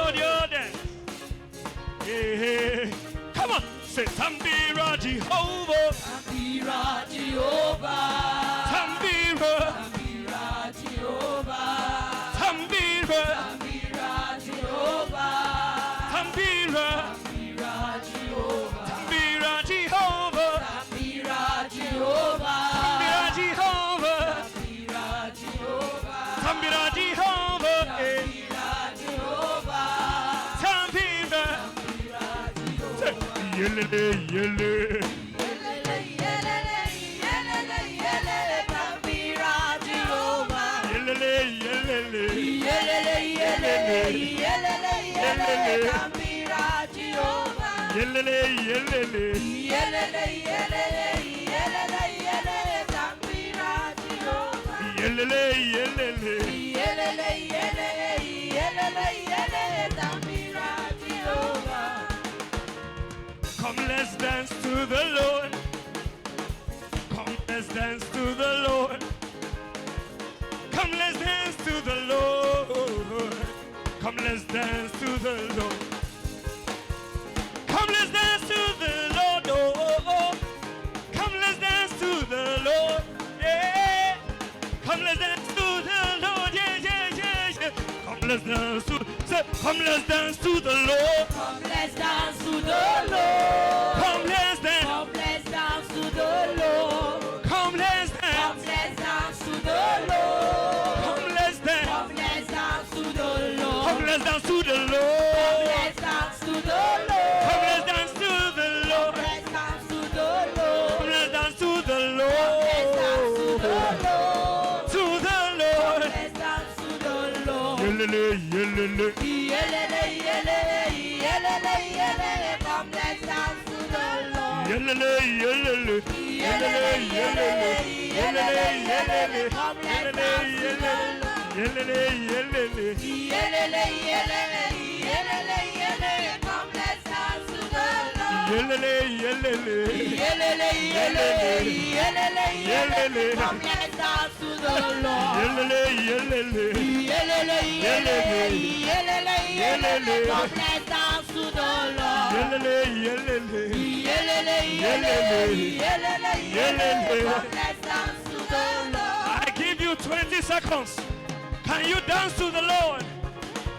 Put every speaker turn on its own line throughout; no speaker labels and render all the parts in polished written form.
Lord, your dance. Yeah. Come on, say Tambira Jehovah.
Tambira Jehovah.
Tambira.
Tambira Jehovah.
Tambira.
Tambira Jehovah.
Tambira.
Tambira Jehovah.
Tambira Jehovah.
Tambira Jehovah.
Tambira Jehovah.
Tambira
Tambira
Jehovah.
Jehovah.
Tambira Jehovah.
Tambira. Yelele, yele.
Yelele, yelele, yelele, yelele, Tambira Jehovah.
Yelele, yelele.
Yelele, yelele, yelele, yelele, Tambira Jehovah.
Yelele, yelele.
Yelele, yelele, yelele, yelele, Tambira Jehovah.
Yelele, yelele.
Yelele, yelele, yelele, yelele, Tambira Jehovah.
Come, let's dance to the Lord. Come, let's dance to the Lord. Come, let's dance to the Lord. Come, let's dance to the Lord. Come, let's dance to the Lord. Oh, oh, oh. Come, let's dance to the Lord. Yeah. Come, let's dance to the Lord. Yeah, yeah, yeah, yeah. Come, let's dance to. Say, come, let's dance to the Lord.
Come, let's dance to the Lord.
Come, let's dance.
Come, let's dance to the Lord.
Come, let's dance.
Come, let's dance to the Lord.
Come, let's dance.
Come, let's dance to the Lord.
Come, let's dance to the
Come,
Lord.
let's dance to the Lord.
Come, let's dance to the Lord.
Let's dance to the Lord.
Come, let's dance to the Lord.
Let's dance to the Lord.
To the Lord.
Let's dance to the Lord.
Yelele, yelele.
Yelele, yelele, yelele, yelele. Come, let's dance to the Lord.
Yelele, yelele. Yelele, yelele. Yelele, yelele.
Come, let's
Yelele,
dance to the
yelele.
Lord.
Yelele, yelele.
Yelele, yelele, yelele, yelele. Come, let's dance to the Lord.
Yelele, yelele.
Yelele, yelele, yelele, yelele. Come, let's dance to the Lord.
Yelele, yelele.
Yelele, yelele, yelele, yelele. Come, let's dance to the Lord.
Yelele, yelele.
Yelele, yelele, yelele, yelele. Come, let's dance to the Lord.
I give you 20 seconds. Can you dance to the Lord?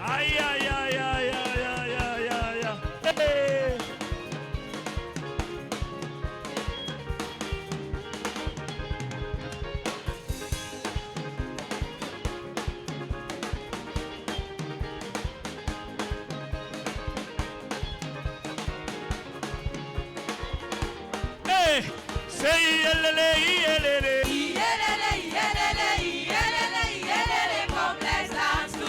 Ay, ay, ay, ay, ay, ay, ay, ay, ay. Hey. Hey, say yelele, yelele.
Yelele, yelele, yelele, yelele. Come, let's dance to the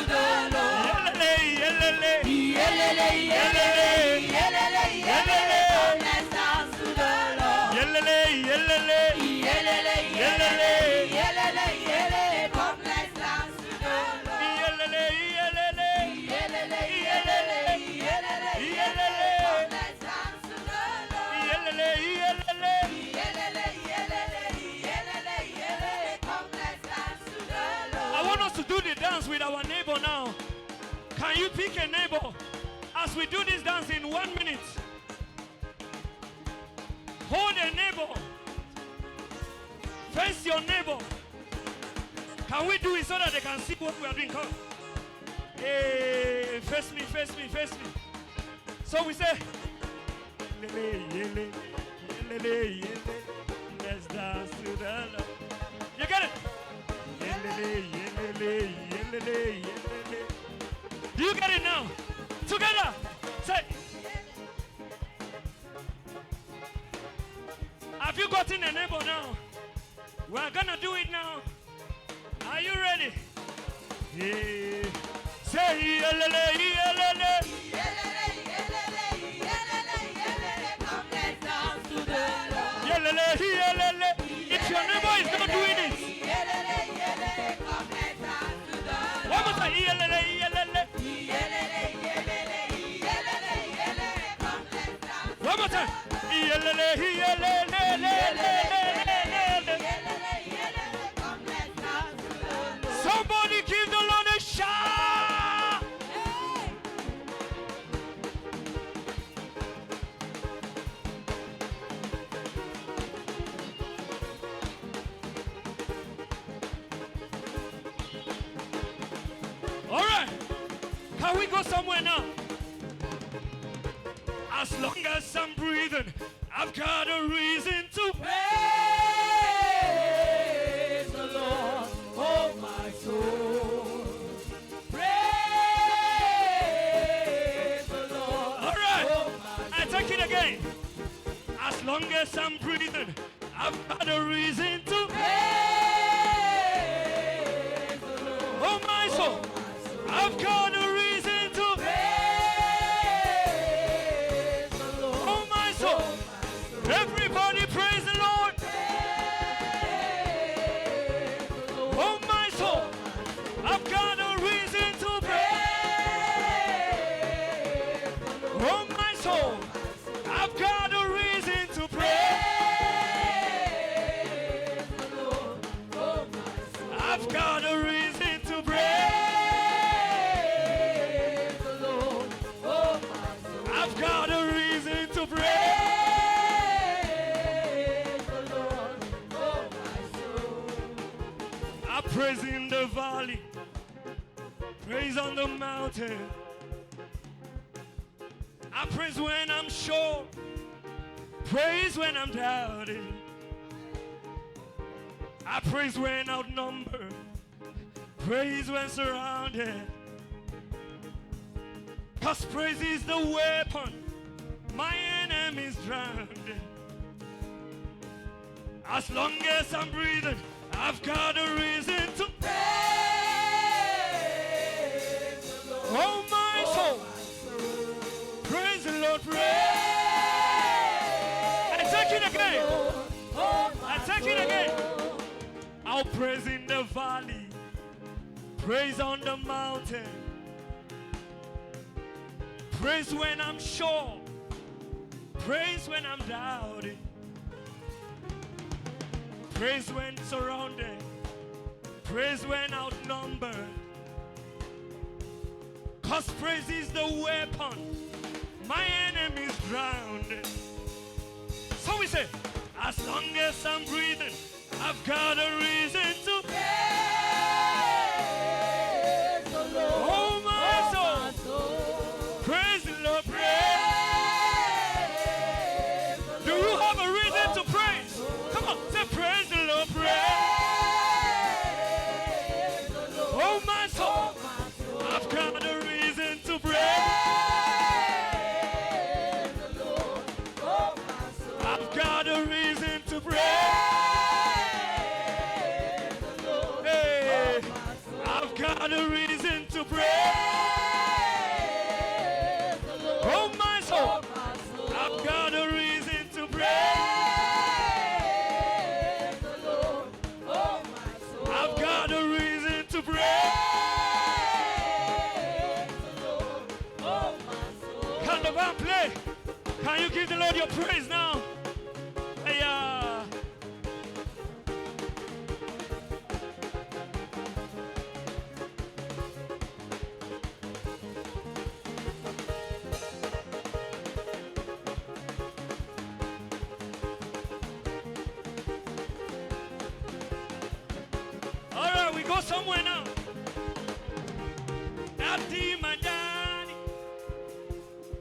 Lord.
Yelele, yelele.
Yelele, yelele, yelele, yelele. Come, let's dance to the Lord.
Yelele, yelele.
Yelele, yelele, yelele, yelele. Come, let's dance to the Lord.
Yelele, yelele.
Yelele, yelele, yelele, yelele. Come, let's dance to the Lord.
Yelele, yelele.
Yelele, yelele, yelele, yelele. Come, let's dance to the Lord.
I want us to do the dance with our neighbor now. Can you pick a neighbor as we do this dance in 1 minute? Hold a neighbor. Face your neighbor. Can we do it so that they can see what we are doing? Come. Hey, face me, face me, face me. So we say, yele, yele, yele, yele. Let's dance to the Lord. You get it? Yele, yele, yele, yele. Do you get it now? Together. Say. Have you gotten a neighbor now? We're gonna do it now. Are you ready? Yeah. Say yelele, yelele.
Yelele, yelele, yelele, yelele. Come, let's dance to the Lord.
Yelele, yelele. If your neighbor is not doing it,
Yelele, yelele. Come, let's dance to the Lord.
one more time. Yelele, yelele.
Yelele, yelele, yelele, yelele. Come, let's dance to
One more time. Yelele, yelele, yelele. Somebody give the Lord a shout. Can we go somewhere now? As long as I'm breathing, I've got a reason to
praise the Lord, oh my soul. Praise the Lord.
All right,
oh
I take it again. As long as I'm breathing, I've got a reason to
praise the Lord.
Oh my soul, I've got a reason to
praise the Lord.
Oh my soul, everybody praise the Lord.
Praise the Lord.
Oh my soul, I've got a reason to
praise the Lord.
Oh my soul, I've got a reason to praise. I've got a reason to praise
the Lord, oh my soul.
I've got a reason to praise
the Lord, oh my soul.
I praise in the valley, praise on the mountain. I praise when I'm sure, praise when I'm doubting. I praise when outnumbered, praise when surrounded. 'Cause praise is the weapon my enemies drowned. As long as I'm breathing, I've got a reason to
praise the Lord.
Oh my soul, praise the Lord, praise. I take it again. I take it again. I'll praise in the valley, praise on the mountain, praise when I'm sure, praise when I'm doubting, praise when surrounded, praise when outnumbered. 'Cause praise is the weapon my enemies drowned. So we say, as long as I'm breathing, I've got a reason to
praise the Lord.
Oh my soul, praise the Lord, praise. Do you have a reason to praise? Come on, say praise the Lord, praise. Oh my soul, I've got a reason to praise. I've got a reason to praise. I've got a reason to praise. Oh my soul, I've got a reason to praise. I've got a reason to praise. Can the band play? Can you give the Lord your praise now? Hey, all right, we go somewhere now. Daddy, my daddy,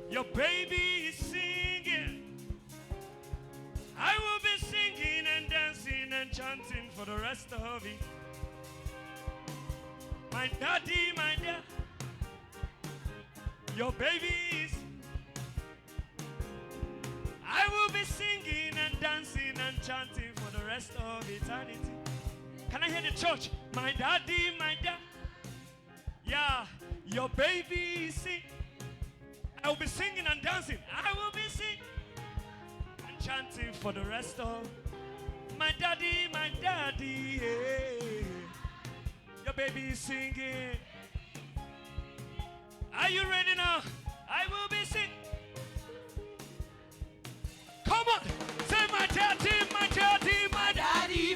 your baby is singing. I will be singing and dancing and chanting for the rest of it. My daddy, your baby is. I will be singing and dancing and chanting for the rest of eternity. Can I hear the church? My daddy, yeah, your baby is sing. I will be singing and dancing. I will be singing and chanting for the rest of my daddy, yeah. Your baby is singing. Are you ready now? I will be singing. Come on, say my daddy,
My daddy,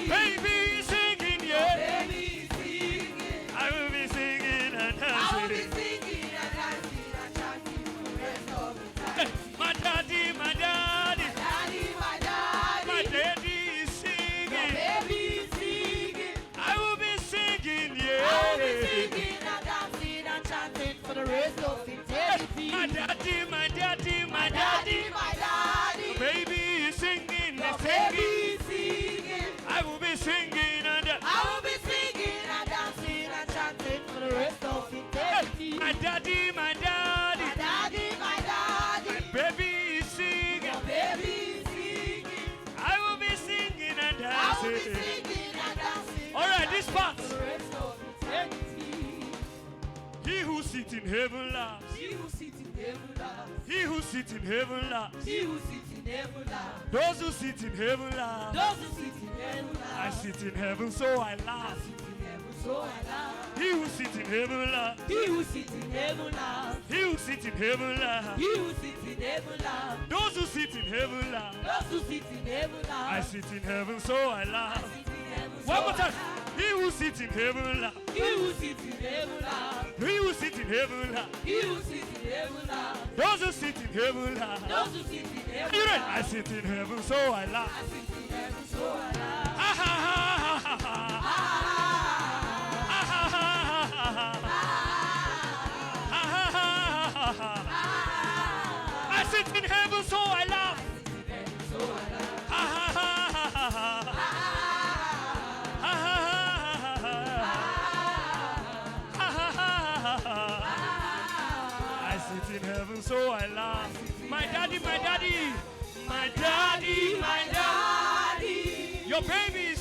baby is singing, yeah.
baby is singing.
I will be singing and
I will be
dancing.
singing and dancing and chanting for the rest of eternity.
My daddy,
My daddy,
my daddy is singing.
baby is singing.
I will be singing,
I will be
yeah.
singing and dancing and chanting
sits in heaven laughs.
He who sits in heaven laughs.
He who sits in heaven laughs.
He who sits in heaven laughs.
Those who sit in heaven laugh.
Those who sit in heaven
I
laughs.
sit in heaven, so I
I
laugh.
sit in heaven, so I laugh.
He who sits in heaven laughs.
He who sits in heaven laughs.
He who sits in heaven laughs.
He who sits in heaven laughs.
Those who sit in heaven laugh.
Those who sit in heaven
I
laughs.
sit in heaven, so I
I
laugh.
sit in heaven, so
One more
I
time.
laugh.
He who sits in heaven laughs.
He who sits in heaven laughs.
He who sits in heaven laughs.
He who sits in heaven laughs.
Those who sit in heaven laugh.
Those who sit in heaven
You know, I
laughs.
sit in heaven, so I laugh.
I sit in heaven, so I laugh.
Ha ha ha ha ha ha.
Ah,
Ha ha ha ha ha. Ha ha ha ha ha. I sit in heaven, so I laugh.
so I laugh.
Ha ha ha ha ha. Ha ha ha ha ha. Ha ha ha ha ha. I sit in heaven, so I laugh. My daddy, my daddy, my daddy, my daddy. Your baby is